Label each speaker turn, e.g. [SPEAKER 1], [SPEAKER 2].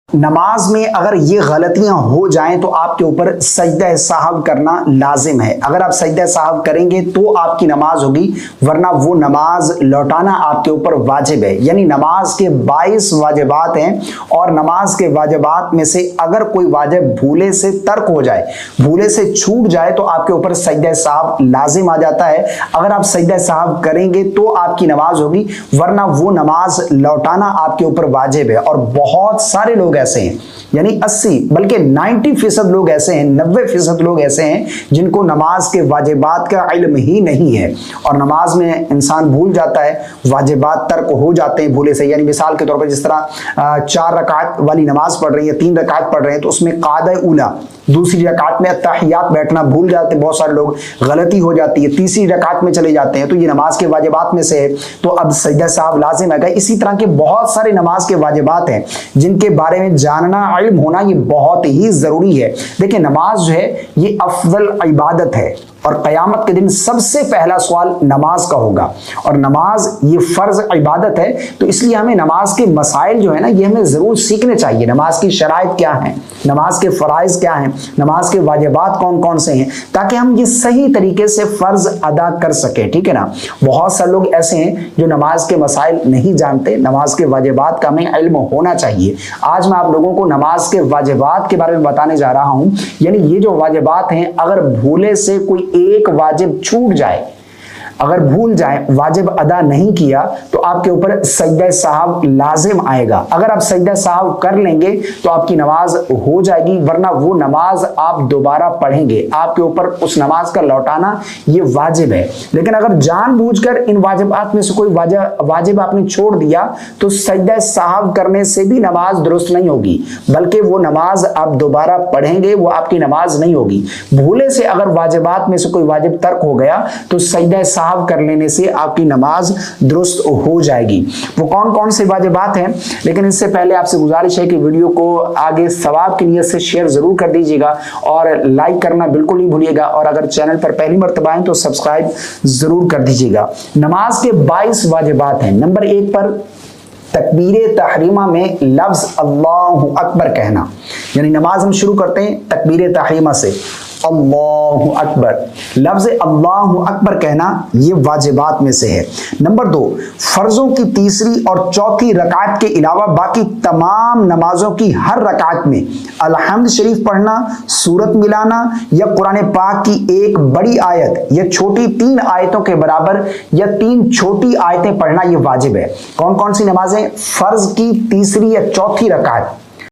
[SPEAKER 1] نماز میں اگر یہ غلطیاں ہو جائیں تو آپ کے اوپر سجدہ سہو کرنا لازم ہے۔ اگر آپ سجدہ سہو کریں گے تو آپ کی نماز ہوگی، ورنہ وہ نماز لوٹانا آپ کے اوپر واجب ہے۔ یعنی نماز کے 22 واجبات ہیں، اور نماز کے واجبات میں سے اگر کوئی واجب بھولے سے ترک ہو جائے، بھولے سے چھوٹ جائے، تو آپ کے اوپر سجدہ سہو لازم آ جاتا ہے۔ اگر آپ سجدہ سہو کریں گے تو آپ کی نماز ہوگی، ورنہ وہ نماز لوٹانا آپ کے اوپر واجب ہے۔ اور بہت سارے لوگ ایسے ہیں، یعنی 80 بلکہ 90% لوگ ایسے ہیں، 90% لوگ ایسے ہیں جن کو نماز کے واجبات کا علم ہی نہیں ہے، اور نماز میں انسان بھول جاتا ہے، واجبات ترک ہو جاتے ہیں بھولے سے۔ یعنی مثال کے طور پر جس طرح 4 رکعت والی نماز پڑھ رہی ہے، 3 رکعت پڑھ رہے ہیں، تو اس میں قاعدہ اولا دوسری رکعت میں التحیات بیٹھنا بھول جاتے ہیں بہت سارے لوگ، غلطی ہو جاتی ہے، تیسری رکعت میں چلے جاتے ہیں، تو یہ نماز کے واجبات میں سے ہے، تو اب سجدہ سہو لازم ہے گا۔ اسی طرح کے بہت سارے نماز کے واجبات ہیں جن کے بارے میں جاننا، علم ہونا یہ بہت ہی ضروری ہے۔ دیکھیں نماز جو ہے یہ افضل عبادت ہے، اور قیامت کے دن سب سے پہلا سوال نماز کا ہوگا، اور نماز یہ فرض عبادت ہے، تو اس لیے ہمیں نماز کے مسائل جو ہے نا یہ ہمیں ضرور سیکھنے چاہیے۔ نماز کی شرائط کیا ہیں، نماز کے فرائض کیا ہیں، نماز کے واجبات کون کون سے ہیں، تاکہ ہم یہ صحیح طریقے سے فرض ادا کر سکیں، ٹھیک ہے نا۔ بہت سے لوگ ایسے ہیں جو نماز کے مسائل نہیں جانتے، نماز کے واجبات کا ہمیں علم ہونا چاہیے۔ آج میں آپ لوگوں کو نماز کے واجبات کے بارے میں بتانے جا رہا ہوں۔ یعنی یہ جو واجبات ہیں، اگر بھولے سے کوئی ایک واجب چھوٹ جائے، اگر بھول جائیں، واجب ادا نہیں کیا، تو آپ کے اوپر سجدہ سہو لازم آئے گا۔ اگر آپ سجدہ سہو کر لیں گے تو آپ کی نماز ہو جائے گی، ورنہ وہ نماز آپ دوبارہ پڑھیں گے، آپ کے اوپر اس نماز کا لوٹانا یہ واجب ہے۔ لیکن اگر جان بوجھ کر ان واجبات میں سے کوئی واجب آپ نے چھوڑ دیا، تو سجدہ سہو کرنے سے بھی نماز درست نہیں ہوگی، بلکہ وہ نماز آپ دوبارہ پڑھیں گے، وہ آپ کی نماز نہیں ہوگی۔ بھولے سے اگر واجبات میں سے کوئی واجب ترک ہو گیا تو سجدہ سہو کر لینے سے آپ کی نماز درست ہو جائے گی۔ وہ کون کون سے واجبات ہیں، لیکن اس سے پہلے آپ سے گزارش ہے کہ ویڈیو کو آگے ثواب کی نیت سے شیئر ضرور کر دیجیے گا، اور لائک کرنا بالکل نہیں بھولیے گا، اور اگر چینل پر پہلی مرتبہ ہیں تو سبسکرائب ضرور کر دیجیے گا۔ نماز کے 22 واجبات ہیں۔ نمبر 1 پر تکبیر تحریمہ میں لفظ اللہ اکبر کہنا، یعنی نماز ہم شروع کرتے ہیں تکبیر تحریمہ سے، اللہ اکبر، لفظ اللہ اکبر کہنا یہ واجبات میں سے ہے۔ نمبر 2، فرضوں کی تیسری اور چوتھی رکعت کے علاوہ باقی تمام نمازوں کی ہر رکعت میں الحمد شریف پڑھنا، سورت ملانا، یا قرآن پاک کی ایک بڑی آیت یا چھوٹی 3 آیتوں کے برابر یا 3 چھوٹی آیتیں پڑھنا یہ واجب ہے۔ کون کون سی نمازیں؟ فرض کی تیسری یا چوتھی رکعت،